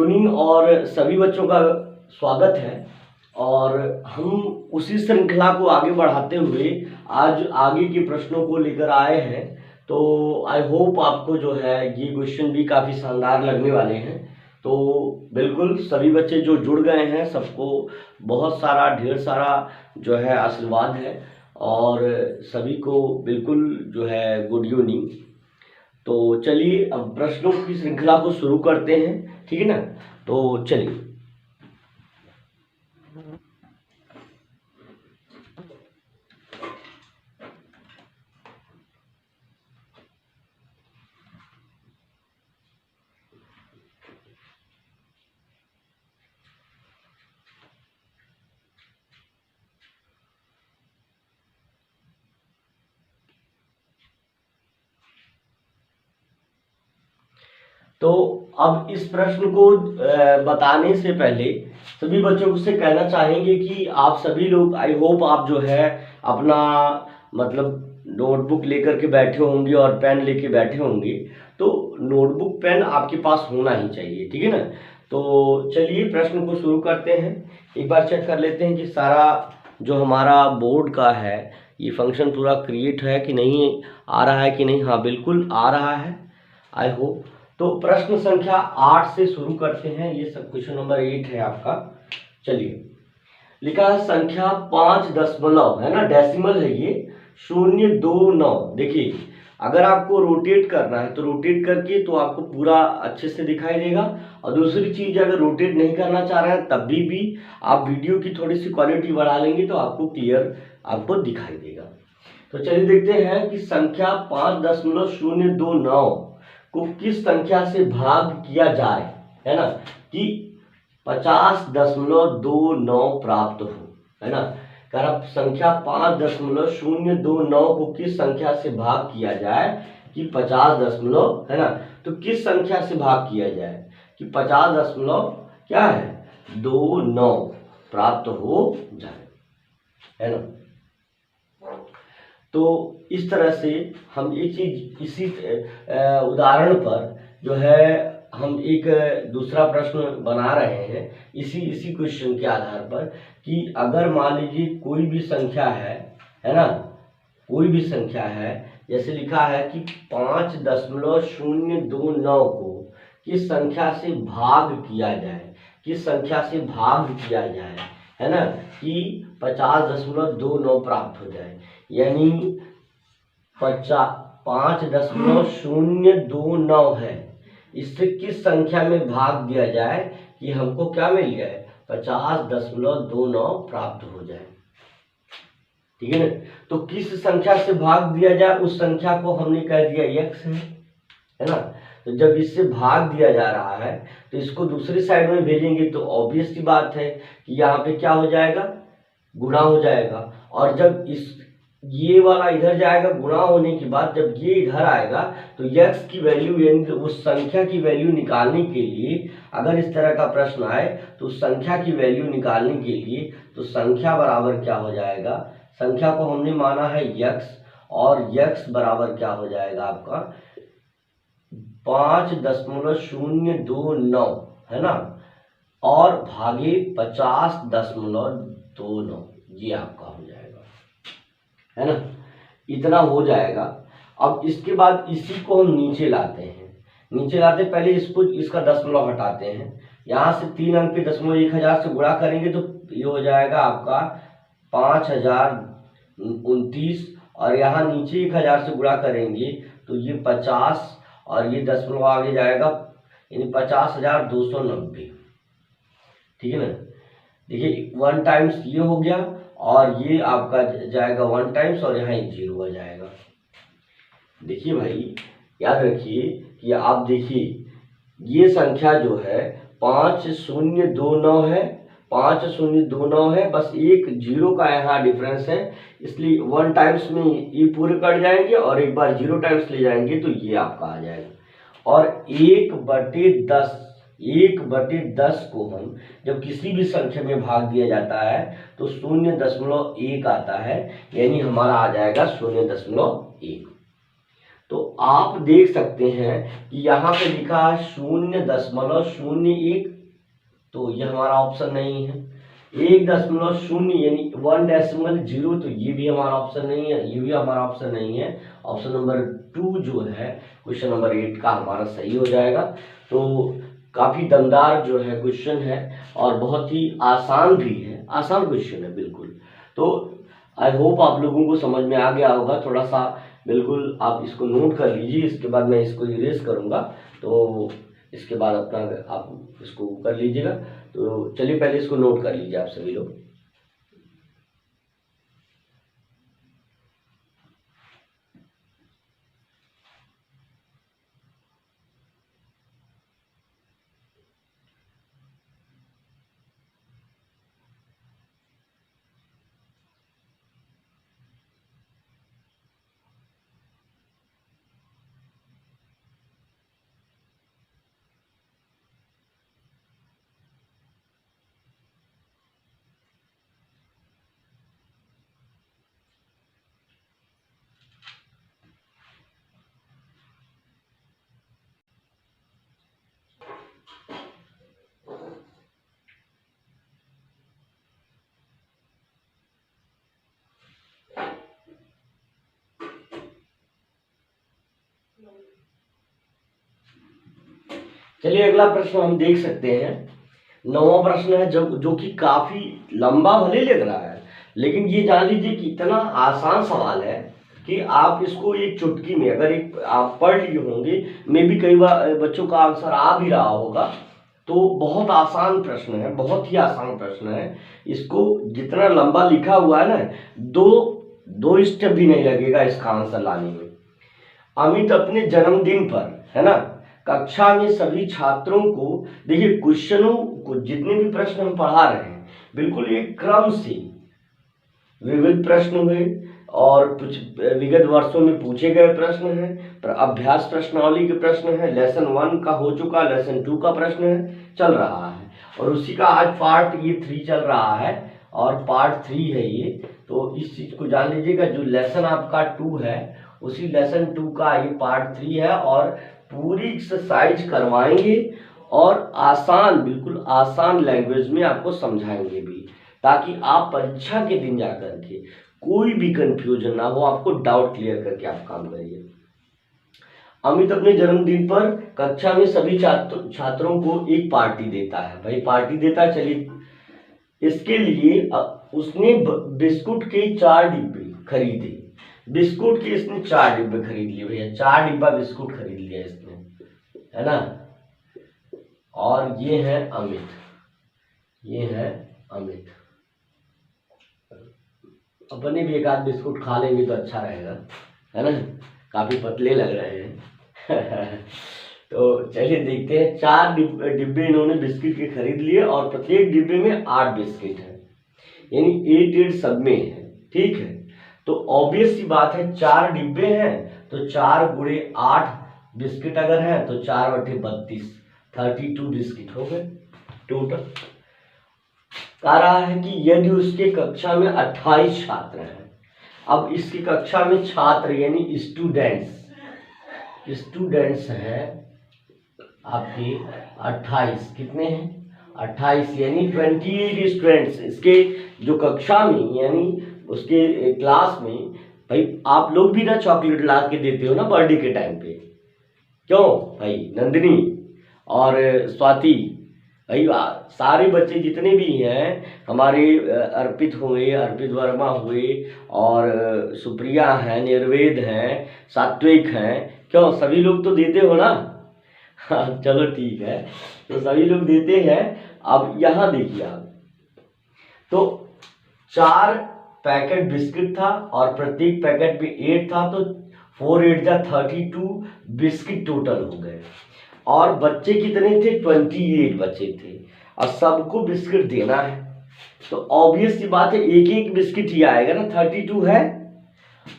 Evening और सभी बच्चों का स्वागत है। और हम उसी श्रृंखला को आगे बढ़ाते हुए आज आगे के प्रश्नों को लेकर आए हैं। तो आई होप आपको जो है ये क्वेश्चन भी काफ़ी शानदार लगने वाले हैं। तो बिल्कुल सभी बच्चे जो जुड़ गए हैं सबको बहुत सारा ढेर सारा जो है आशीर्वाद है और सभी को बिल्कुल जो है गुड इवनिंग। तो चलिए अब प्रश्नों की श्रृंखला को शुरू करते हैं, ठीक है ना। तो चलिए तो अब इस प्रश्न को बताने से पहले सभी बच्चों से कहना चाहेंगे कि आप सभी लोग आई होप आप जो है अपना मतलब नोटबुक लेकर के बैठे होंगे और पेन लेके बैठे होंगे। तो नोटबुक पेन आपके पास होना ही चाहिए, ठीक है ना। तो चलिए प्रश्न को शुरू करते हैं। एक बार चेक कर लेते हैं कि सारा जो हमारा बोर्ड का है ये फंक्शन पूरा क्रिएट है कि नहीं, आ रहा है कि नहीं। हाँ बिल्कुल आ रहा है, आई होप। तो प्रश्न संख्या 8 से शुरू करते हैं। ये सब क्वेश्चन नंबर 8 है आपका। चलिए लिखा है संख्या 5 दशमलव है ना, डेसिमल है ये 029। देखिए अगर आपको रोटेट करना है तो रोटेट करके तो आपको पूरा अच्छे से दिखाई देगा। और दूसरी चीज अगर रोटेट नहीं करना चाह रहे हैं तब भी आप वीडियो की थोड़ी सी क्वालिटी बढ़ा लेंगे तो आपको क्लियर आपको दिखाई देगा। तो चलिए देखते हैं कि संख्या 5.029 को किस संख्या से भाग किया जाए, है ना, कि 50.29 प्राप्त हो, है ना। अगर संख्या 5.029 को किस संख्या से भाग किया जाए कि 50 है ना, तो किस संख्या से भाग किया जाए कि 50 क्या है 29 प्राप्त हो जाए, है ना। तो इस तरह से हम एक चीज इसी उदाहरण पर जो है हम एक दूसरा प्रश्न बना रहे हैं इसी क्वेश्चन के आधार पर कि अगर मान लीजिए कोई भी संख्या है ना, कोई भी संख्या है, जैसे लिखा है कि 5.029 को किस संख्या से भाग किया जाए, किस संख्या से भाग किया जाए, है ना, कि 50.29 प्राप्त हो जाए। यानी 5.029 है, इससे किस संख्या में भाग दिया जाए कि हमको क्या मिल जाए 50.29 प्राप्त हो जाए, ठीक है ना। तो किस संख्या से भाग दिया जाए उस संख्या को हमने कह दिया x है ना। तो जब इससे भाग दिया जा रहा है तो इसको दूसरी साइड में भेजेंगे तो ऑब्वियस सी बात है कि यहाँ पे क्या हो जाएगा, गुणा हो जाएगा। और जब इस ये वाला इधर जाएगा, गुणा होने के बाद जब ये इधर आएगा तो x की वैल्यू यानी उस संख्या की वैल्यू निकालने के लिए अगर इस तरह का प्रश्न आए तो उस संख्या की वैल्यू निकालने के लिए तो संख्या बराबर क्या हो जाएगा, संख्या को हमने माना है x और x बराबर क्या हो जाएगा आपका 5.029 है ना, और भागे 50.29 ये आपका हो जाएगा, है ना। इतना हो जाएगा। अब इसके बाद इसी को हम नीचे लाते हैं, नीचे लाते पहले इसको इसका दशमलव हटाते हैं। यहाँ से 3 अंक पे दशमलव 1000 से गुणा करेंगे तो ये हो जाएगा आपका 5029 और यहाँ नीचे 1000 से गुणा करेंगे तो ये 50 और ये दशमलव आगे जाएगा यानी 50,290, ठीक है ना। देखिए 1 टाइम्स ये हो गया और ये आपका जाएगा 1 टाइम्स और यहाँ 0 आ जाएगा। देखिए भाई याद रखिए कि आप देखिए ये संख्या जो है 5029 है, 5029 है, बस एक 0 का यहाँ डिफरेंस है, इसलिए 1 टाइम्स में ये पूरे कट जाएंगे और एक बार 0 टाइम्स ले जाएंगे तो ये आपका आ जाएगा। और 1/10 को हम जब किसी भी संख्या में भाग दिया जाता है तो 0.1 आता है, यानी हमारा आ जाएगा 0.1। तो आप देख सकते हैं कि यहाँ पे लिखा है 0.01, तो ये हमारा ऑप्शन नहीं है। 1.0 यानी 1.0, तो ये भी हमारा ऑप्शन नहीं है, ये भी हमारा ऑप्शन नहीं है। ऑप्शन नंबर 2 जो है क्वेश्चन नंबर 8 का हमारा सही हो जाएगा। तो काफी दमदार जो है क्वेश्चन है और बहुत ही आसान भी है, आसान क्वेश्चन है बिल्कुल। तो आई होप आप लोगों को समझ में आ गया होगा। थोड़ा सा बिल्कुल आप इसको नोट कर लीजिए, इसके बाद मैं इसको इरेज करूंगा, तो इसके बाद अपना आप इसको कर लीजिएगा। तो चलिए पहले इसको नोट कर लीजिए आप सभी लोग। चलिए अगला प्रश्न हम देख सकते हैं। 9वां प्रश्न है जो कि काफी लंबा भले लग रहा है, लेकिन ये जान लीजिए कि इतना आसान सवाल है कि आप इसको एक चुटकी में अगर एक आप पढ़ लिए होंगे, मे भी कई बार बच्चों का आंसर आ भी रहा होगा। तो बहुत आसान प्रश्न है, बहुत ही आसान प्रश्न है। इसको जितना लंबा लिखा हुआ है ना, दो स्टेप भी नहीं लगेगा इसका आंसर लाने में। अमित अपने जन्मदिन पर, है ना, कक्षा में सभी छात्रों को, देखिए क्वेश्चनों को, जितने भी प्रश्न हम पढ़ा रहे हैं बिल्कुल एक क्रम से विविध प्रश्न हुए और कुछ विगत वर्षों में पूछे गए प्रश्न हैं, अभ्यास प्रश्नावली के प्रश्न हैं, लेसन 1 का हो चुका, लेसन 2 का प्रश्न है चल रहा है, और उसी का आज पार्ट ये 3 चल रहा है और पार्ट 3 है ये। तो इस चीज को जान लीजिएगा, जो लेसन आपका 2 है उसी लेसन 2 का ये पार्ट 3 है, और पूरी एक्सरसाइज करवाएंगे और आसान, बिल्कुल आसान लैंग्वेज में आपको समझाएंगे भी, ताकि आप परीक्षा के दिन जाकर के कोई भी कंफ्यूजन ना हो, आपको डाउट क्लियर करके आप काम करिए। अमित अपने जन्मदिन पर कक्षा में सभी छात्रों को एक पार्टी देता है, भाई पार्टी देता है। चलिए इसके लिए उसने बिस्कुट के 4 डिब्बे खरीदे, बिस्कुट के इसने 4 डिब्बे खरीद लिए भैया, 4 डिब्बा बिस्कुट खरीद लिया इसने, है ना। और ये है अमित, ये है अमित। अपने भी एक आध बिस्कुट खा लेंगे तो अच्छा रहेगा, है ना, काफी पतले लग रहे हैं। तो चलिए देखते हैं, 4 डिब्बे इन्होंने बिस्किट के खरीद लिए और प्रत्येक डिब्बे में 8 बिस्किट है, यानी 8 सब में है, ठीक है। तो ऑब्वियस सी बात है, 4 डिब्बे हैं तो 4 गुणे 8 बिस्किट अगर है तो 4/32, 32 बिस्किट हो गए टोटल। कह रहा है कि यदि उसके कक्षा में 28 छात्र हैं, अब इसकी कक्षा में छात्र यानी स्टूडेंट्स हैं आपके 28, कितने हैं 28, यानी 28 स्टूडेंट्स इसके जो कक्षा में, यानी उसके क्लास में। भाई आप लोग भी ना चॉकलेट ला के देते हो ना बर्थडे के टाइम पे, क्यों भाई नंदिनी और स्वाति, भाई सारे बच्चे जितने भी हैं हमारे, अर्पित हुए, अर्पित वर्मा हुए, और सुप्रिया हैं, निर्वेद हैं, सात्विक हैं, क्यों सभी लोग तो देते हो ना। हाँ चलो ठीक है, तो सभी लोग देते हैं। अब यहाँ देखिए आप, तो 4 पैकेट बिस्किट था और प्रत्येक पैकेट में 8 था, तो 4 8 जा 32 बिस्किट टोटल हो गए। और बच्चे कितने थे, 28 बच्चे थे, और सबको बिस्किट देना है, तो ऑब्वियस सी बात है एक एक बिस्किट ही आएगा ना, 32 है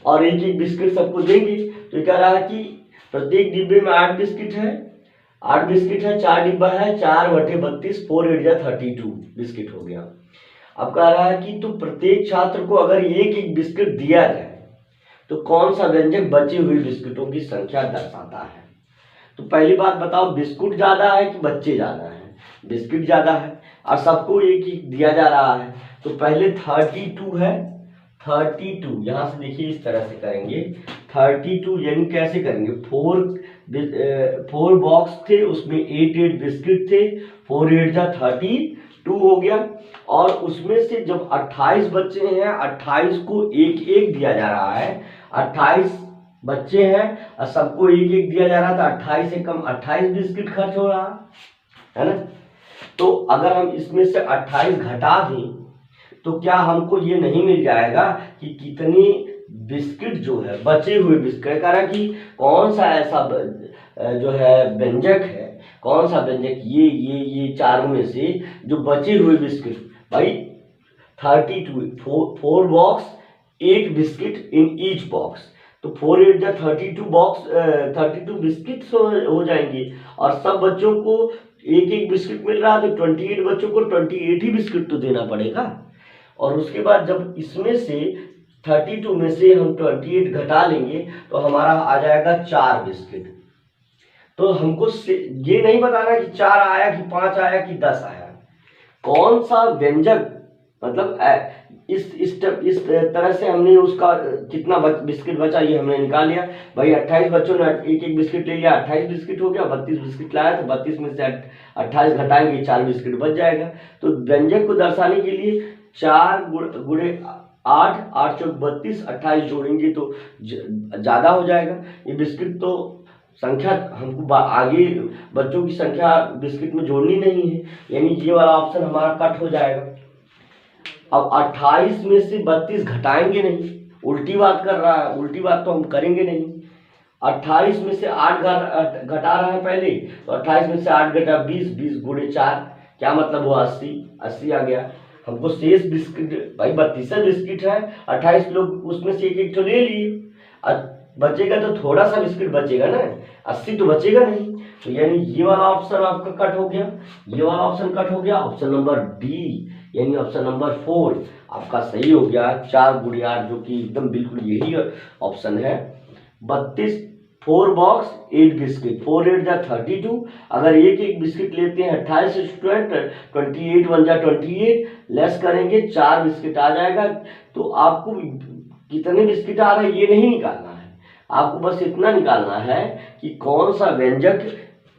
और एक एक बिस्किट सबको देंगे। तो कह रहा है कि प्रत्येक डिब्बे में 8 बिस्किट है, 8 बिस्किट है, 4 डिब्बा है, 4/32, 4 8 जा 32 बिस्किट हो गया। अब कह रहा है कि तो प्रत्येक छात्र को अगर एक एक बिस्किट दिया जाए तो कौन सा व्यंजक बचे हुए बिस्कुटों की संख्या दर्शाता है? तो पहली बात बताओ, बिस्कुट ज्यादा है कि बच्चे ज्यादा हैं? बिस्किट ज्यादा है और सबको एक ही दिया जा रहा है। तो पहले 32 है, 32 यहाँ से देखिए इस तरह से करेंगे 32, यानी कैसे करेंगे, 4 बॉक्स थे, उसमें 8 बिस्किट थे, 4 8 जा 32 हो गया। और उसमें से जब 28 बच्चे हैं, 28 को एक एक दिया जा रहा है, 28 बच्चे हैं और सबको एक एक दिया जा रहा था, 28 से कम 28 बिस्किट खर्च हो रहा है ना। तो अगर हम इसमें से 28 घटा दें तो क्या हमको ये नहीं मिल जाएगा कि कितनी बिस्किट जो है, बचे हुए बिस्किट, कह रहा कि कौन सा ऐसा जो है व्यंजक है, कौन सा व्यंजक ये चारों में से जो बचे हुए बिस्किट, भाई 32 4 box 8 biscuit in each box, तो 4 8 जा 32 बॉक्स 32 बिस्किट हो जाएंगे और सब बच्चों को एक एक बिस्किट मिल रहा है, तो 28 बच्चों को 28 ही बिस्किट तो देना पड़ेगा। और उसके बाद जब इसमें से 32 में से हम 28 घटा लेंगे तो हमारा आ जाएगा 4 बिस्किट। तो हमको ये नहीं बताना कि 4 आया कि 5 आया कि 10 आया, कौन सा व्यंजक, मतलब इस तरह से हमने उसका कितना बिस्किट बचा ये हमने निकाल लिया। भाई 28 बच्चों ने एक एक बिस्किट ले लिया, 28 बिस्किट हो गया, 32 बिस्किट लाया तो 32 में से 28 घटाएंगे, 4 बिस्किट बच जाएगा। तो व्यंजक को दर्शाने के लिए 4 गुणे 8, 8 चौक 32, 28 जोड़ेंगे तो ज्यादा हो जाएगा। ये बिस्किट तो संख्या हमको आगे बच्चों की संख्या बिस्किट में जोड़नी नहीं है, यानी ये वाला ऑप्शन हमारा कट हो जाएगा। अब 28 में से 32 घटाएंगे नहीं, उल्टी बात कर रहा है, उल्टी बात तो हम करेंगे नहीं। 28 में से 8 घटा रहा है पहले, तो 28 में से 8 घटा 20, 20 गुणे 4 क्या मतलब हुआ 80, 80 आ गया। हमको शेष बिस्किट, भाई 32 बिस्किट है, 28 लोग उसमें से एक एक तो ले लिए, बचेगा तो थोड़ा सा बिस्किट बचेगा ना, 80 तो बचेगा नहीं। तो यानी ये वाला ऑप्शन आपका कट हो गया, ये वाला ऑप्शन कट हो गया। ऑप्शन नंबर डी यानी ऑप्शन नंबर 4 आपका सही हो गया, 4 गुणे 8, जो कि एकदम बिल्कुल यही ऑप्शन है। 32 4 बॉक्स 8 बिस्किट, 4 8 जा 32, अगर एक एक बिस्किट लेते हैं 28 स्टूडेंट, 28 1 जा 28, लेस करेंगे 4 बिस्किट आ जाएगा। तो आपको कितने बिस्किट आ रहे हैं ये नहीं निकालना है, आपको बस इतना निकालना है कि कौन सा व्यंजक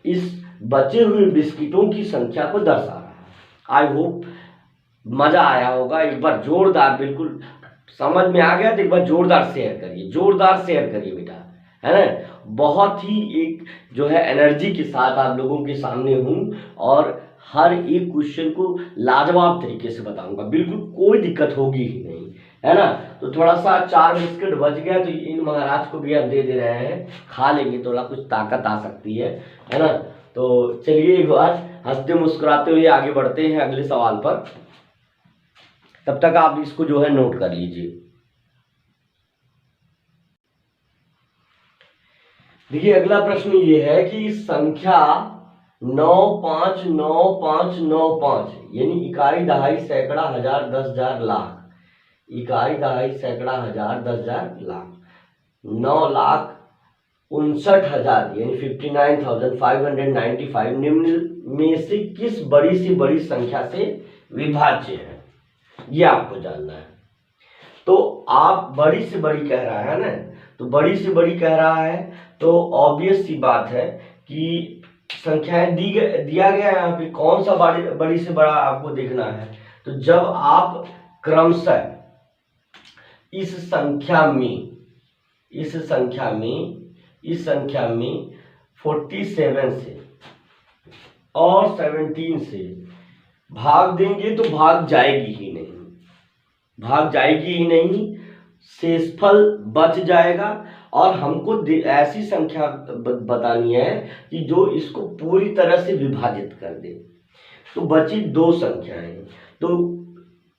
इस बचे हुए बिस्किटों की संख्या को दर्शा रहा है। आई होप मजा आया होगा। एक बार जोरदार, बिल्कुल समझ में आ गया तो एक बार जोरदार शेयर करिए, जोरदार शेयर करिए बेटा, है ना। बहुत ही एक जो है एनर्जी के साथ आप लोगों के सामने हूँ और हर एक क्वेश्चन को लाजवाब तरीके से बताऊंगा, बिल्कुल कोई दिक्कत होगी ही नहीं, है ना। तो थोड़ा सा 4 बिस्किट बच गया तो इन महाराज को भी हम दे रहे हैं, खा लेंगे, थोड़ा कुछ ताकत आ सकती है ना। तो चलिए एक बार हंसते मुस्कुराते हुए आगे बढ़ते हैं अगले सवाल पर, तब तक आप इसको जो है नोट कर लीजिए। देखिए अगला प्रश्न ये है कि संख्या 9599595 यानी इकाई दहाई सैकड़ा हजार 10,000 लाख, इकाई दहाई सैकड़ा हजार 10,000 लाख, 9,59,000 यानी 59,595 निम्न में से किस बड़ी संख्या से विभाज्य है, ये आपको जानना है। तो आप बड़ी से बड़ी कह रहा है ना, तो बड़ी से बड़ी कह रहा है तो ऑब्वियस सी बात है कि संख्याएं दिया गया है यहाँ पे, कौन सा बड़ी से बड़ा आपको देखना है। तो जब आप क्रमशः इस संख्या में 47 से और 17 से भाग देंगे तो भाग जाएगी ही नहीं, शेषफल बच जाएगा। और हमको ऐसी संख्या बतानी है कि जो इसको पूरी तरह से विभाजित कर दे। तो बची 2 संख्याएं, तो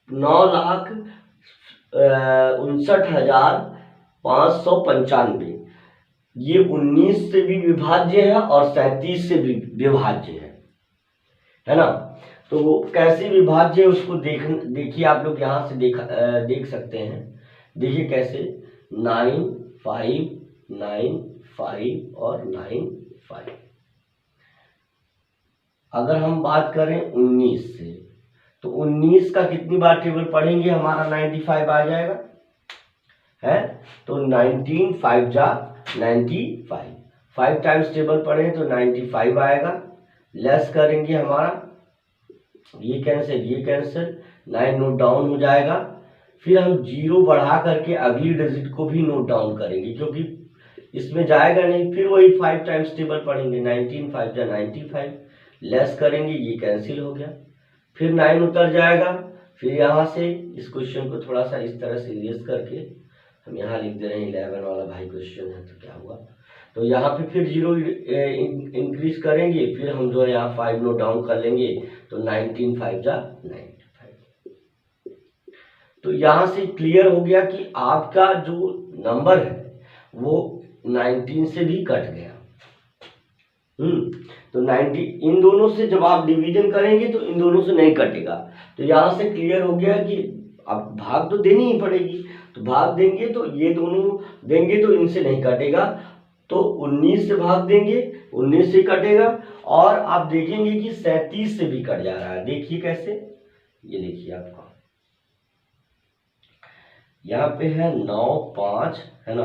9,59,595 ये 19 से भी विभाज्य है और 37 से भी विभाज्य है ना। तो वो कैसे विभाज्य है उसको देखिए आप लोग यहाँ से देख सकते हैं। देखिए कैसे, 9 5 9 5 और 9 5। अगर हम बात करें 19 से, तो 19 का कितनी बार टेबल पढ़ेंगे हमारा 95 आ जाएगा है। तो 19 5 जा 95, 5 टाइम्स टेबल पढ़े तो 95 आएगा। लेस करेंगे हमारा, ये कैंसिल 9 नोट डाउन हो जाएगा। फिर हम 0 बढ़ा करके अगली डिजिट को भी नोट डाउन करेंगे, क्योंकि इसमें जाएगा नहीं। फिर वही 5 टाइम्स टेबल पढ़ेंगे, 19 5 जा 95, लेस करेंगे, ये कैंसिल हो गया। फिर 9 उतर जाएगा। फिर यहाँ से इस क्वेश्चन को थोड़ा सा इस तरह से इरेज करके हम यहाँ लिख दे रहे हैं 11 वाला भाई क्वेश्चन है, तो क्या हुआ, तो यहाँ पे फिर 0 इंक्रीज करेंगे। फिर हम जो है यहाँ 5 नोट डाउन कर लेंगे, तो 19 5 जा 95। तो यहाँ से क्लियर हो गया कि आपका जो नंबर है वो 19 से भी कट गया। तो 90 इन दोनों से जब आप डिवीजन करेंगे तो इन दोनों से नहीं कटेगा। तो यहाँ से क्लियर हो गया कि अब भाग तो देनी ही पड़ेगी, तो भाग देंगे तो ये दोनों देंगे तो इनसे नहीं कटेगा। तो 19 से भाग देंगे, 19 से कटेगा। और आप देखेंगे कि 37 से भी कट जा रहा है। देखिए कैसे, ये देखिए आपका यहाँ पे है 9 5 है ना,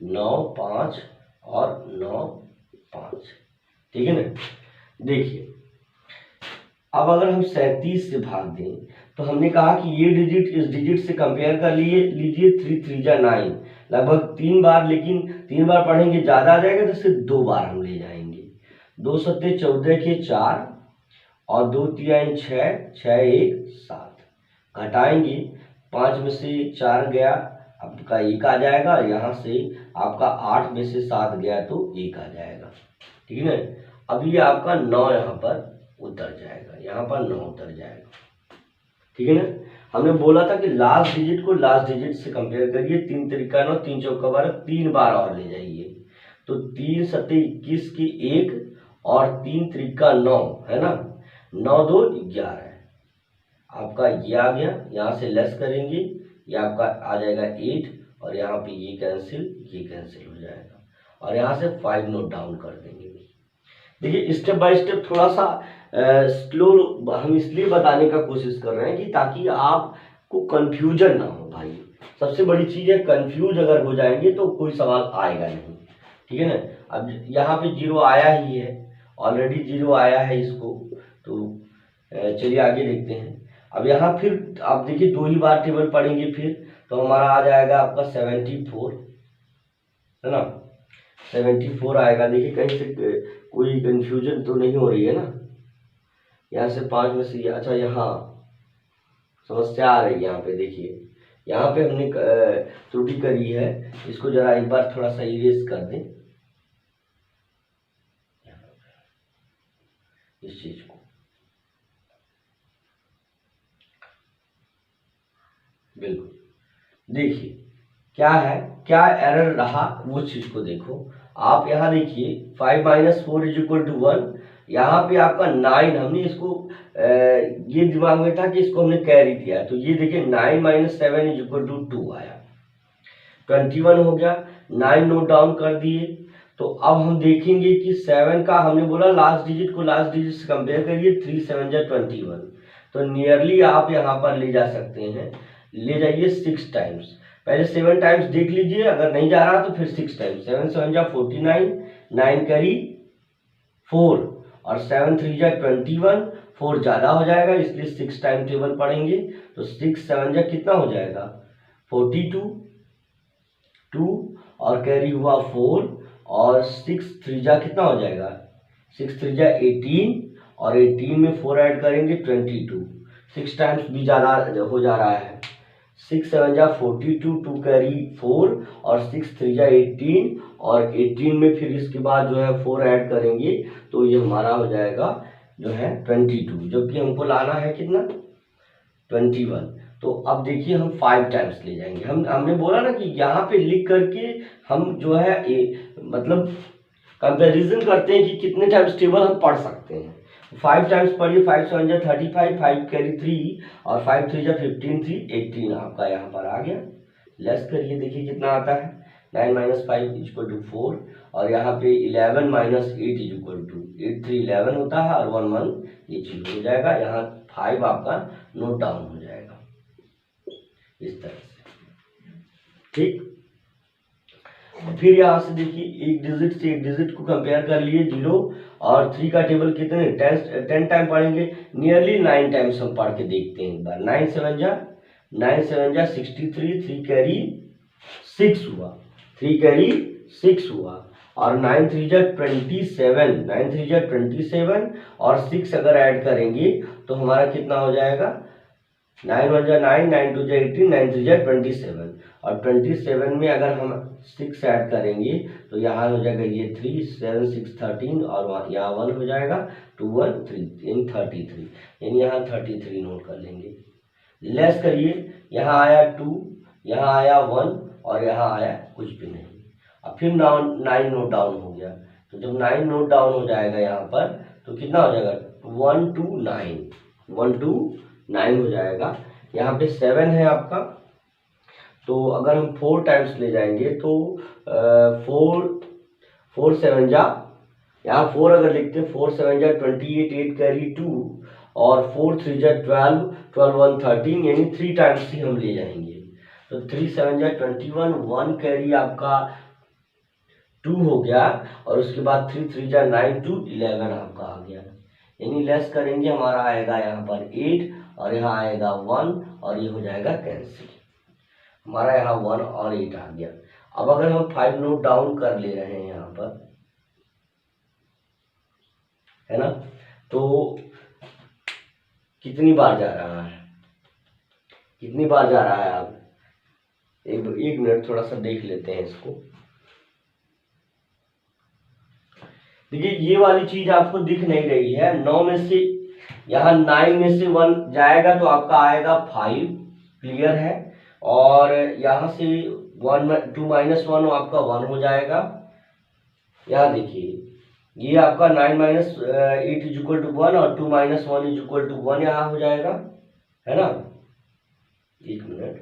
9 5 और 9 5, ठीक है ना। देखिए अब अगर हम 37 से भाग दें, तो हमने कहा कि ये डिजिट इस डिजिट से कंपेयर कर लीजिए 3 3 जा 9, लगभग 3 बार, लेकिन 3 बार पढ़ेंगे ज़्यादा आ जाएगा, तो सिर्फ 2 बार हम ले जाएंगे। 2 सत्ते 14 के 4 और 2 तिहाई 6 6 1 7, घटाएंगे 5 में से 4 गया, आपका 1 आ जाएगा। यहाँ से आपका 8 में से 7 गया तो 1 आ जाएगा, ठीक है ना। अब ये आपका 9 यहाँ पर उतर जाएगा, यहाँ पर 9 उतर जाएगा, ठीक है ना। हमने बोला था कि लास्ट डिजिट को लास्ट डिजिट से कंपेयर करिए। 3 तरीका 9, 3 चौका 12, 3 बार और ले जाइए। तो 3 सत्ते 21 की 1 और 3 त्रिका 9 है ना, 9 2 11 है आपका, ये आ गया। यहाँ से लेस करेंगे, ये आपका आ जाएगा 8, और यहाँ पे ये कैंसिल हो जाएगा। और यहाँ से 5 नोट डाउन कर देंगे। देखिए स्टेप बाय स्टेप थोड़ा सा स्लो हम इसलिए बताने का कोशिश कर रहे हैं कि ताकि आपको कंफ्यूजन ना हो भाई। सबसे बड़ी चीज है, कंफ्यूज अगर हो जाएंगे तो कोई सवाल आएगा नहीं, ठीक है ना। अब यहाँ पे 0 आया ही है, ऑलरेडी 0 आया है इसको, तो चलिए आगे देखते हैं। अब यहाँ फिर आप देखिए 2 ही बार टेबल पढ़ेंगे, फिर तो हमारा आ जाएगा आपका 74 है ना, 74 आएगा। देखिए कहीं से कोई कंफ्यूजन तो नहीं हो रही है ना। यहाँ से 5 में से, अच्छा यहाँ समस्या आ रही है। यहाँ पे देखिए, यहाँ पे हमने त्रुटि करी है, इसको जरा एक बार थोड़ा सा इरेज कर दें इस चीज को। बिल्कुल देखिए क्या है, क्या एरर रहा वो चीज को देखो। आप यहाँ देखिए 5 - 4 = 1, यहाँ पे आपका 9, हमने इसको ये दिमाग में था कि इसको हमने कैरी दिया, तो ये देखिए 9 - 7 = 2 आया, 21 हो गया। 9 नोट डाउन कर दिए। तो अब हम देखेंगे कि 7 का हमने बोला लास्ट डिजिट को लास्ट डिजिट से कंपेयर करिए, 3 7 जा 21, तो नियरली आप यहाँ पर ले जा सकते हैं, ले जाइए 6 टाइम्स। पहले 7 टाइम्स देख लीजिए, अगर नहीं जा रहा तो फिर 6 टाइम्स। 7 7 जा 49, 9 कैरी 4 और 7 3 जा 21, 4 ज़्यादा हो जाएगा इसलिए 6 टाइम टेबल पढ़ेंगे। तो 6 7 जा कितना हो जाएगा 42, 2 और कैरी हुआ 4 और 6 3 जा कितना हो जाएगा 6 3 जा 18 और 18 में 4 ऐड करेंगे 22, 6 टाइम्स भी ज़्यादा हो जा रहा है। 6 7 जा 42, 2 कैरी 4 और 6 3 जा 18 और 18 में फिर इसके बाद जो है 4 ऐड करेंगे तो ये हमारा हो जाएगा जो है 22, जबकि हमको लाना है कितना 21। तो अब देखिए हम 5 टाइम्स ले जाएंगे। हमने बोला ना कि यहाँ पे लिख करके हम जो है मतलब कंपैरिजन करते हैं कि कितने टाइम्स टेबल हम पढ़ सकते हैं। 5 टाइम्स पढ़िए, 5 7 जा 35, 5 कैरी 3 और 5 3 जा 15, 3 18 आपका यहाँ पर आ गया। लेस करिए, देखिए कितना आता है 9 माइनस 5 इक्वल टू 4, और यहाँ पे 11 माइनस 8 इज इक्वल टू 8 3 11 होता है, और 1 1 ये चीज हो जाएगा। यहाँ 5 आपका नोट डाउन हो जाएगा इस तरह से, ठीक। फिर यहाँ से देखिए एक डिजिट से एक डिजिट को कंपेयर कर लिए, 0 और 3 का टेबल कितने 10 टाइम पढ़ेंगे, नियरली 9 टाइम्स हम पढ़ के देखते हैं एक बार। 9 7 जा 63, 3 कैरी 6 हुआ, 3 कैरी 6 हुआ, और 9 3 जा 27, 9 3 जा 27, और 6 अगर ऐड करेंगे तो हमारा कितना हो जाएगा, 9 1 जा 9, 9 2 जा 18, 9 3 जा 27, और 27 में अगर हम 6 ऐड करेंगे तो यहाँ हो जाएगा ये 3 7 6 13, और यहाँ 1 हो जाएगा 2 1 3 यानी 33, यानी यहाँ 33 नोट कर लेंगे। लेस करिए, यहाँ आया 2, यहाँ आया 1, और यहाँ आया कुछ भी नहीं। अब फिर 9 नोट डाउन हो गया, तो जब 9 नोट डाउन हो जाएगा यहाँ पर तो कितना हो जाएगा 1 2 9, 1 2 9 हो जाएगा। यहाँ पे 7 है आपका, तो अगर हम 4 टाइम्स ले जाएंगे तो 4 7 जा, यहाँ 4 अगर लिखते हैं 4 7 जा 28, 8 कैरी 2, और 4 3 जा 12, 12 1 13, यानी 3 टाइम्स ही हम ले जाएंगे। तो 3 7 जा 21, 1 कैरी आपका 2 हो गया, और उसके बाद 3 3 जा 9 2 11 आपका आ गया, यानी लेस करेंगे हमारा आएगा यहाँ पर 8, और यहाँ आएगा 1, और ये हो जाएगा कैंसिल, हमारा यहाँ 1 और 8 आ गया। अब अगर हम 5 नोट डाउन कर ले रहे हैं यहाँ पर, है ना, तो कितनी बार जा रहा है, कितनी बार जा रहा है, आप एक मिनट थोड़ा सा देख लेते हैं इसको। देखिए ये वाली चीज आपको दिख नहीं रही है, 9 में से यहाँ 9 में से 1 जाएगा तो आपका आएगा 5, क्लियर है, और यहाँ से 2 माइनस 1 आपका 1 हो जाएगा। यहाँ देखिए ये आपका 9 माइनस 8 इज इक्वल टू 1, और 2 माइनस 1 इज इक्वल टू 1 यहाँ हो जाएगा, है ना। एक मिनट,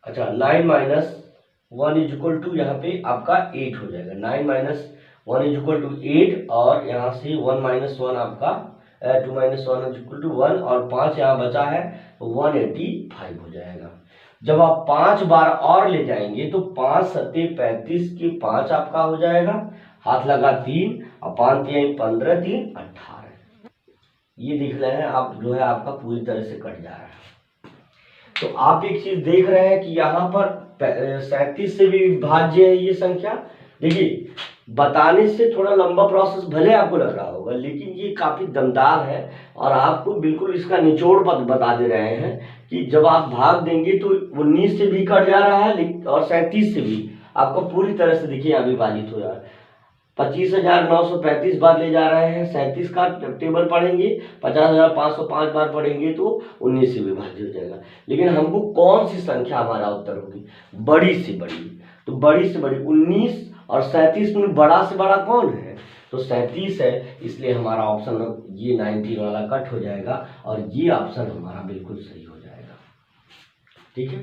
अच्छा 9 माइनस 1 इज इक्वल टू यहाँ पे आपका 8 हो जाएगा, 9 माइनस 1 इज इक्वल टू 8, और यहाँ से 1 माइनस 1 आपका 2 माइनस 1 इज इक्वल टू 1, और 5 यहाँ बचा है तो 185 हो जाएगा। जब आप 5 बार और ले जाएंगे तो 5 7 35 के 5 आपका हो जाएगा, हाथ लगा 3, और 5 3 15 3 18, ये देख रहे हैं आप, जो है आपका पूरी तरह से कट जा रहा है। तो आप एक चीज देख रहे हैं कि यहाँ पर 37 से भी विभाज्य है ये संख्या। देखिए बताने से थोड़ा लंबा प्रोसेस भले आपको लग रहा होगा, लेकिन ये काफी दमदार है, और आपको बिल्कुल इसका निचोड़ बता दे रहे हैं कि जब आप भाग देंगे तो 19 से भी कट जा रहा है, और 37 से भी आपको पूरी तरह से देखिए यहाँ विभाजित हो जा रहा है। 25,935 बार ले जा रहे हैं, 37 का टेबल पढ़ेंगे, 50,505 बार पढ़ेंगे तो 19 से विभाजित हो जाएगा। लेकिन हमको कौन सी संख्या हमारा उत्तर होगी, बड़ी से बड़ी, तो बड़ी से बड़ी 19 और 37 में बड़ा से बड़ा कौन है, तो 37 है, इसलिए हमारा ऑप्शन ये 19 वाला कट हो जाएगा, और ये ऑप्शन हमारा बिल्कुल सही हो जाएगा। ठीक है,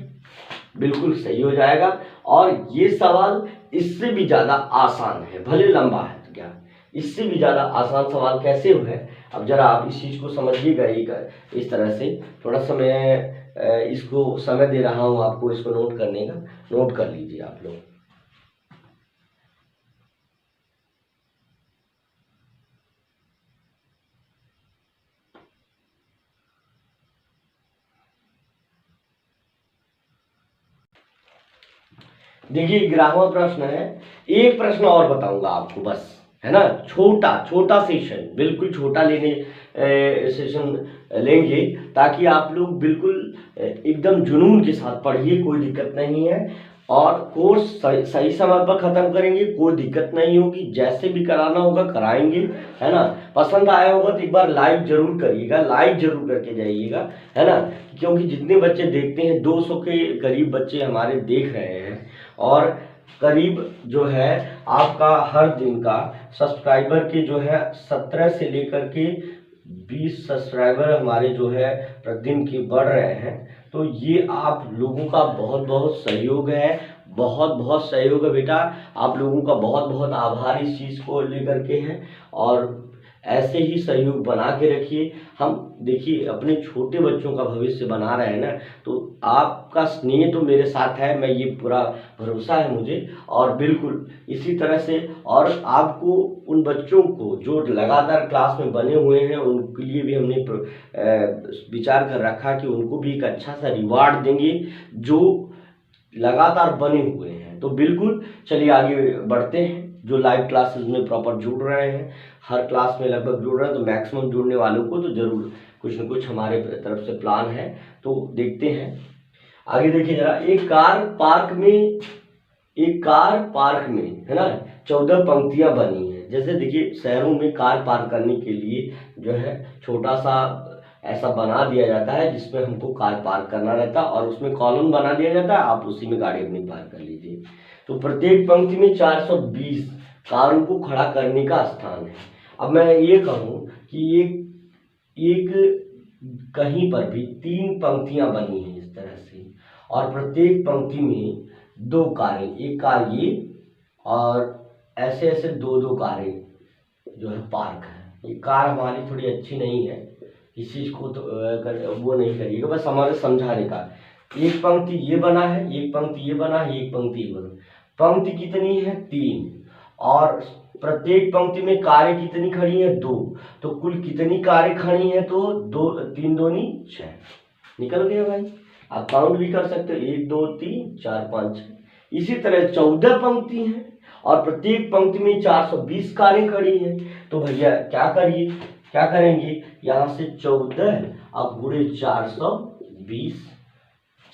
बिल्कुल सही हो जाएगा। और ये सवाल इससे भी ज्यादा आसान है, भले लंबा है तो क्या, इससे भी ज्यादा आसान सवाल कैसे हुए, अब जरा आप इस चीज को समझिएगा। इस तरह से थोड़ा सा मैं इसको समय दे रहा हूं आपको इसको नोट करने का, नोट कर लीजिए आप लोग। देखिए 11वां प्रश्न है, एक प्रश्न और बताऊंगा आपको बस, है ना, छोटा सेशन, बिल्कुल छोटा सेशन लेंगे, ताकि आप लोग बिल्कुल एकदम जुनून के साथ पढ़िए, कोई दिक्कत नहीं है, और कोर्स सही समय पर खत्म करेंगे, कोई दिक्कत नहीं होगी, जैसे भी कराना होगा कराएंगे, है ना। पसंद आया होगा तो एक बार लाइक जरूर करिएगा, लाइक जरूर करके जाइएगा, है ना, क्योंकि जितने बच्चे देखते हैं 200 के करीब बच्चे हमारे देख रहे हैं, और करीब जो है आपका हर दिन का सब्सक्राइबर के जो है 17 से लेकर के 20 सब्सक्राइबर हमारे जो है प्रतिदिन के बढ़ रहे हैं। तो ये आप लोगों का बहुत बहुत सहयोग है, बहुत बहुत सहयोग है बेटा। आप लोगों का बहुत बहुत आभार इस चीज़ को लेकर के हैं, और ऐसे ही सहयोग बना के रखिए। हम देखिए अपने छोटे बच्चों का भविष्य बना रहे हैं ना, तो आपका स्नेह तो मेरे साथ है, मैं ये पूरा भरोसा है मुझे। और बिल्कुल इसी तरह से, और आपको उन बच्चों को जो लगातार क्लास में बने हुए हैं उनके लिए भी हमने विचार कर रखा कि उनको भी एक अच्छा सा रिवार्ड देंगे जो लगातार बने हुए हैं। तो बिल्कुल चलिए आगे बढ़ते हैं। जो लाइव क्लासेस में प्रॉपर जुड़ रहे हैं, हर क्लास में लगभग जुड़ रहे हैं, तो मैक्सिमम जुड़ने वालों को तो जरूर कुछ न कुछ हमारे तरफ से प्लान है, तो देखते हैं आगे। देखिए जरा, एक कार पार्क में है ना 14 पंक्तियां बनी हैं। जैसे देखिए शहरों में कार पार्क करने के लिए जो है छोटा सा ऐसा बना दिया जाता है जिसमें हमको कार पार्क करना रहता है, और उसमें कॉलम बना दिया जाता है, आप उसी में गाड़ी अपनी पार्क कर लीजिए। तो प्रत्येक पंक्ति में 420 कारों को खड़ा करने का स्थान है। अब मैं ये कहूँ कि एक कहीं पर भी 3 पंक्तियां बनी हैं इस तरह से, और प्रत्येक पंक्ति में 2 कारें, एक कार ये और ऐसे ऐसे 2 कारें जो है पार्क है। ये कार हमारी थोड़ी अच्छी नहीं है, इस चीज को तो वो नहीं करिएगा, बस हमारे समझाने का। एक पंक्ति ये बना है, एक पंक्ति ये बना है, एक पंक्ति ये बना। पंक्ति कितनी है? 3, और प्रत्येक पंक्ति में कारें कितनी खड़ी हैं? 2। तो कुल कितनी कारें खड़ी हैं? तो 2, 3 दूनी 6 निकल गए भाई। आप काउंट भी कर सकते हो, 1 2 3 4 5 6। इसी तरह 14 पंक्ति हैं और प्रत्येक पंक्ति में 420 कारें खड़ी हैं। तो भैया क्या करेंगे, यहाँ से 14 अब गुणे 420,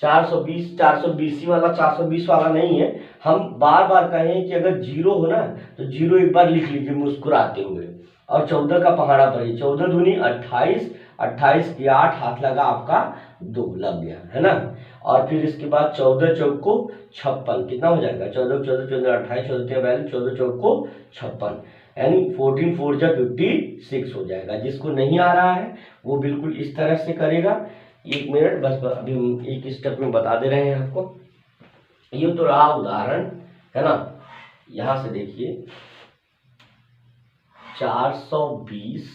420 वाला 420 वाला नहीं है। हम बार बार कहें कि अगर जीरो हो ना तो जीरो एक बार लिख लीजिए मुस्कुराते हुए, और 14 का पहाड़ा पड़े, 14 दूनी 28, 28 की 8 हाथ लगा आपका 2 लग गया है ना। और फिर इसके बाद 14 चौक को 56 कितना हो जाएगा? 14 14 14 28, 14 42, 14 चौक को 56, यानी 14 4 जा 56 हो जाएगा। जिसको नहीं आ रहा है वो बिल्कुल इस तरह से करेगा। 1 मिनट बस, अभी एक स्टेप में बता दे रहे हैं आपको। ये तो रहा उदाहरण है ना। यहां से देखिए 420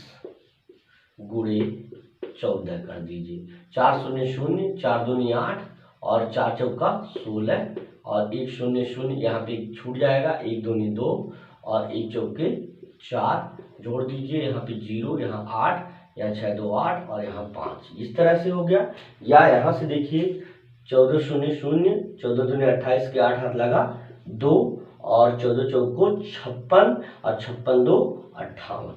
गुणे 14 कर दीजिए, 4 शून्य शून्य, 4 दूनी 8 और 4 चौका 16, और 1 शून्य शून्य यहाँ पे छूट जाएगा, 1 दूनी 2 और 1 चौके 4 जोड़ दीजिए, यहाँ पे 0, यहाँ 8, यहाँ 6 2 8 और यहाँ 5, इस तरह से हो गया। या यहाँ से देखिए 14 शून्य शून्य, 14 दूनी 28 के 8 हाथ लगा 2 और 14 चौक को 56 और 56 2 58,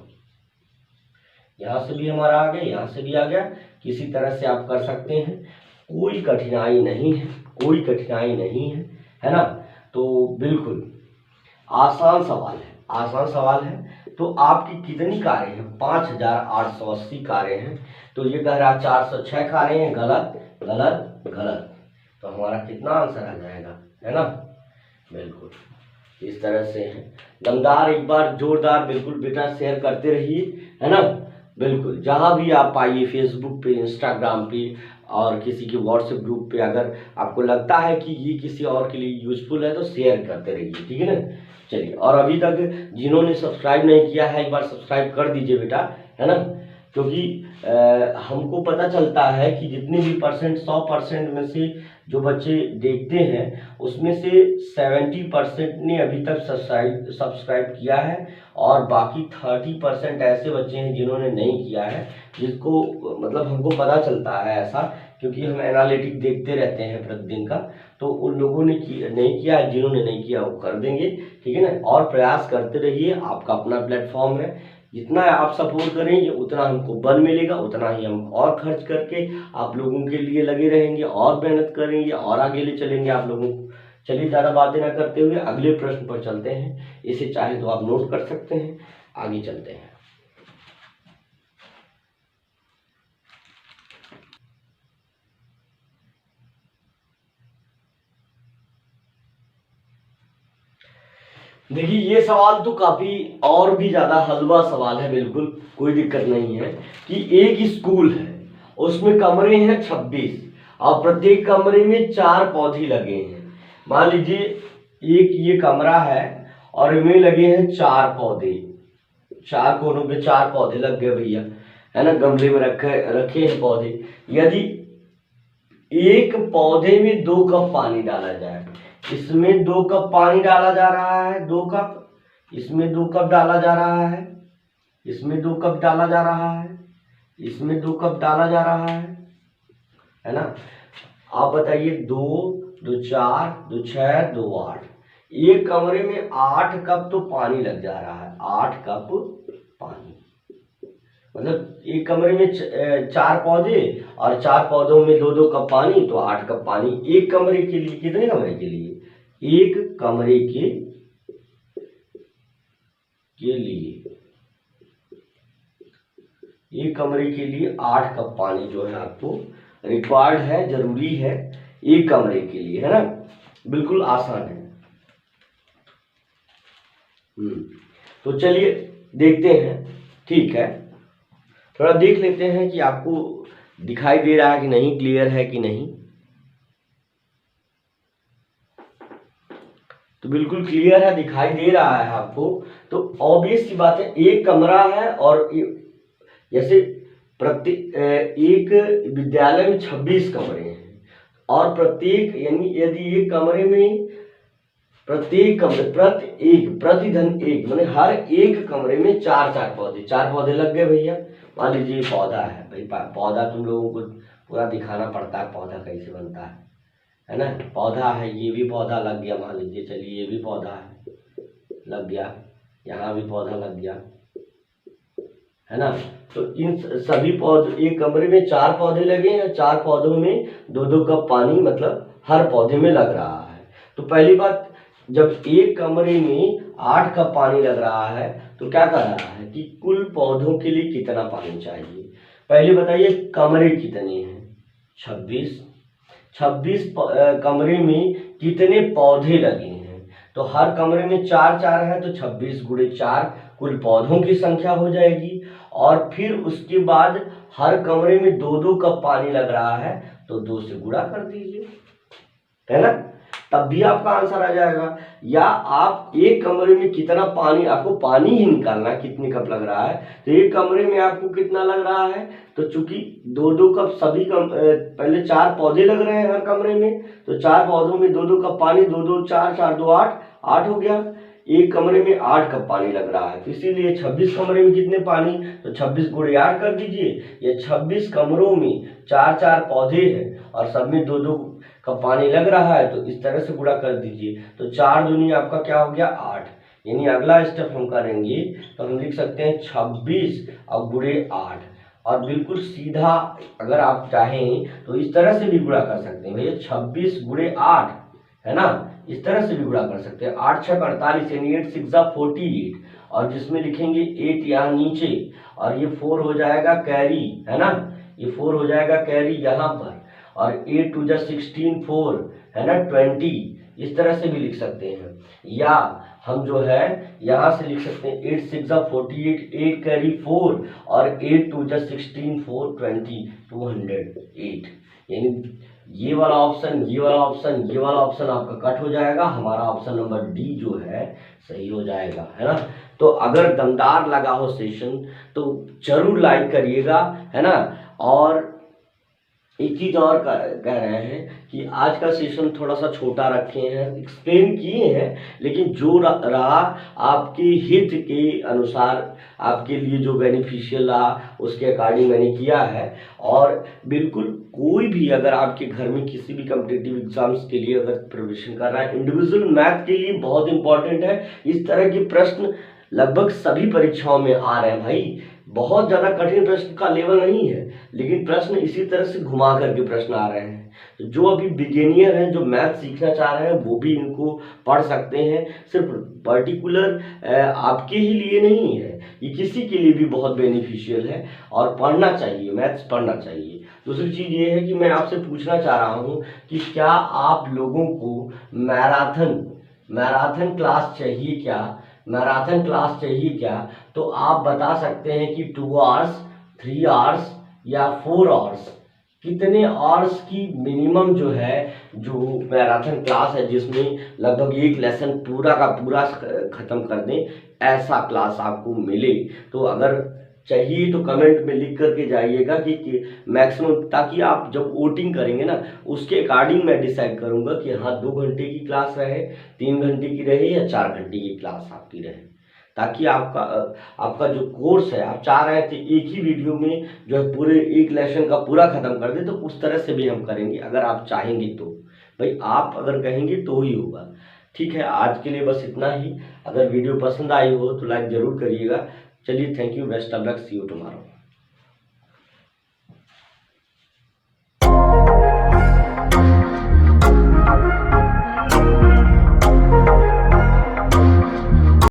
यहाँ से भी हमारा आ गया, यहाँ से भी आ गया। किसी तरह से आप कर सकते हैं, कोई कठिनाई नहीं है, कोई कठिनाई नहीं है ना। तो बिल्कुल आसान सवाल है, आसान सवाल है। तो आपकी कितनी कारें हैं? 5880 कारें हैं। तो ये कह रहा 406 कारें हैं, गलत गलत गलत। तो हमारा कितना आंसर आ जाएगा, है ना। बिल्कुल इस तरह से है। दमदार, एक बार जोरदार बिल्कुल बेटा शेयर करते रहिए, है ना। बिल्कुल जहाँ भी आप पाइए, फेसबुक पे, इंस्टाग्राम पे और किसी के व्हाट्सएप ग्रुप पे, अगर आपको लगता है कि ये किसी और के लिए यूजफुल है तो शेयर करते रहिए, ठीक है ना। चलिए, और अभी तक जिन्होंने सब्सक्राइब नहीं किया है एक बार सब्सक्राइब कर दीजिए बेटा, है ना। क्योंकि हमको पता चलता है कि जितने भी परसेंट 100% में से जो बच्चे देखते हैं उसमें से 70% ने अभी तक सब्सक्राइब किया है, और बाकी 30% ऐसे बच्चे हैं जिन्होंने नहीं किया है। जिसको मतलब हमको पता चलता है ऐसा, क्योंकि हम एनालिटिक देखते रहते हैं प्रतिदिन का। तो उन लोगों ने नहीं किया है, जिन्होंने नहीं किया वो कर देंगे, ठीक है ना। और प्रयास करते रहिए, आपका अपना प्लेटफॉर्म है, जितना आप सपोर्ट करेंगे उतना हमको बल मिलेगा, उतना ही हम और खर्च करके आप लोगों के लिए लगे रहेंगे, और मेहनत करेंगे, और आगे ले चलेंगे आप लोगों को। चलिए ज़्यादा बातें ना करते हुए अगले प्रश्न पर चलते हैं। इसे चाहे तो आप नोट कर सकते हैं, आगे चलते हैं। देखिए ये सवाल तो काफी और भी ज्यादा हलवा सवाल है, बिल्कुल कोई दिक्कत नहीं है। कि एक स्कूल है, उसमें कमरे हैं 26 और प्रत्येक कमरे में 4 पौधे लगे हैं। मान लीजिए एक ये कमरा है और इनमें लगे हैं 4 पौधे, 4 कोनों पे 4 पौधे लग गए भैया, है ना, गमले में रखे रखे हैं पौधे। यदि एक पौधे में 2 कप पानी डाला जाए, इसमें 2 कप पानी डाला जा रहा है, 2 कप, इसमें 2 कप डाला जा रहा है, इसमें 2 कप डाला जा रहा है, इसमें 2 कप डाला जा रहा है ना। आप बताइए, 2 2 4 2 6 2 8, एक कमरे में 8 कप तो पानी लग जा रहा है, 8 कप पानी। मतलब एक कमरे में 4 पौधे और 4 पौधों में 2 2 कप पानी, तो 8 कप पानी एक कमरे के लिए। कितने कमरे के लिए? एक कमरे के लिए, एक कमरे के लिए 8 कप पानी जो है आपको रिक्वायर्ड है, जरूरी है एक कमरे के लिए, है ना। बिल्कुल आसान है। तो चलिए देखते हैं, ठीक है, थोड़ा देख लेते हैं कि आपको दिखाई दे रहा है कि नहीं, क्लियर है कि नहीं। तो बिल्कुल क्लियर है, दिखाई दे रहा है आपको। तो ऑब्वियस सी बात है, एक कमरा है और जैसे एक विद्यालय में 26 कमरे हैं और प्रत्येक, यानी यदि एक कमरे में प्रत्येक कमरे प्रतिधन एक, माने हर एक कमरे में 4 4 पौधे, 4 पौधे लग गए भैया। मान लीजिए पौधा है भाई, पौधा तुम लोगों को पूरा दिखाना पड़ता है पौधा कैसे बनता है ना। पौधा है, ये भी पौधा लग गया, मान लीजिए, चलिए ये भी पौधा है, लग गया, यहाँ भी पौधा लग गया, है ना। तो इन सभी पौधे, एक कमरे में 4 पौधे लगे हैं, 4 पौधों में 2 2 कप पानी मतलब हर पौधे में लग रहा है। तो पहली बात, जब एक कमरे में 8 कप पानी लग रहा है तो क्या कर रहा है कि कुल पौधों के लिए कितना पानी चाहिए। पहले बताइए कमरे कितने हैं? 26 कमरे में कितने पौधे लगे हैं? तो हर कमरे में 4 4 है, तो 26 गुणे 4 कुल पौधों की संख्या हो जाएगी। और फिर उसके बाद हर कमरे में 2 2 कप पानी लग रहा है, तो 2 से गुणा कर दीजिए, है ना, तब भी आपका आंसर आ जाएगा। या आप एक कमरे में कितना पानी, आपको पानी ही निकालना है कितने कप लग रहा है, तो एक कमरे में आपको कितना लग रहा है, तो चूंकि 2 2 कप सभी पहले 4 पौधे लग रहे हैं हर कमरे में, तो 4 पौधों में 2 2 कप पानी, 2 2 4 4 2 8, 8 हो गया। एक कमरे में 8 कप पानी लग रहा है, तो इसीलिए 26 कमरे में कितने पानी, तो 26 गुणे 8 कर दीजिए। ये 26 कमरों में 4 4 पौधे हैं और सब में 2 2 कप पानी लग रहा है, तो इस तरह से गुणा कर दीजिए। तो 4 दूनी आपका क्या हो गया, 8। यानी अगला स्टेप हम करेंगे तो हम लिख सकते हैं 26 और गुणे 8। और बिल्कुल सीधा अगर आप चाहें तो इस तरह से भी गुणा कर सकते हैं भैया, 26 गुणे 8, है ना, इस तरह से भी गुणा कर सकते हैं। 8 6 48, यानी 8 6 48, और जिसमें लिखेंगे 8 यहाँ नीचे, और ये 4 हो जाएगा कैरी, है ना, ये 4 हो जाएगा कैरी यहाँ पर, और 8 2 16 4, है ना, 20, इस तरह से भी लिख सकते हैं। या हम जो है यहाँ से लिख सकते हैं 8 6 48, 8 कैरी 4, और 8 2 16 4 20, 208। यानी ये वाला ऑप्शन, ये वाला ऑप्शन, ये वाला ऑप्शन आपका कट हो जाएगा, हमारा ऑप्शन नंबर डी जो है सही हो जाएगा, है ना। तो अगर दमदार लगा हो सेशन तो जरूर लाइक करिएगा, है ना। और एक चीज और कह रहे हैं कि आज का सेशन थोड़ा सा छोटा रखे हैं, एक्सप्लेन किए हैं, लेकिन जो रहा आपके हित के अनुसार, आपके लिए जो बेनिफिशियल रहा उसके अकॉर्डिंग मैंने किया है। और बिल्कुल कोई भी अगर आपके घर में किसी भी कॉम्पिटिटिव एग्जाम्स के लिए अगर प्रिपरेशन कर रहा है, इंडिविजुअल मैथ के लिए बहुत इंपॉर्टेंट है। इस तरह के प्रश्न लगभग सभी परीक्षाओं में आ रहे हैं भाई, बहुत ज़्यादा कठिन प्रश्न का लेवल नहीं है, लेकिन प्रश्न इसी तरह से घुमा करके प्रश्न आ रहे हैं। तो जो अभी बिगिनियर हैं, जो मैथ सीखना चाह रहे हैं, वो भी इनको पढ़ सकते हैं। सिर्फ पर्टिकुलर आपके ही लिए नहीं है, ये किसी के लिए भी बहुत बेनिफिशियल है और पढ़ना चाहिए, मैथ्स पढ़ना चाहिए। दूसरी चीज़ ये है कि मैं आपसे पूछना चाह रहा हूँ कि क्या आप लोगों को मैराथन मैराथन क्लास चाहिए क्या, मैराथन क्लास चाहिए क्या, तो आप बता सकते हैं कि 2 आवर्स, 3 आवर्स या 4 आवर्स, कितने आवर्स की मिनिमम जो है जो मैराथन क्लास है जिसमें लगभग एक लेसन पूरा का पूरा खत्म कर दें, ऐसा क्लास आपको मिले। तो अगर चाहिए तो कमेंट में लिख करके जाइएगा कि मैक्सिमम, ताकि आप जब वोटिंग करेंगे ना उसके अकॉर्डिंग मैं डिसाइड करूंगा कि हाँ 2 घंटे की क्लास रहे, 3 घंटे की रहे या 4 घंटे की क्लास आपकी रहे, ताकि आपका जो कोर्स है, आप चाह रहे थे एक ही वीडियो में जो है पूरे एक लेसन का पूरा खत्म कर दे, तो उस तरह से भी हम करेंगे अगर आप चाहेंगे तो। भाई आप अगर कहेंगे तो ही होगा। ठीक है, आज के लिए बस इतना ही। अगर वीडियो पसंद आई हो तो लाइक जरूर करिएगा। चलिए, thank you, best of luck, see you tomorrow.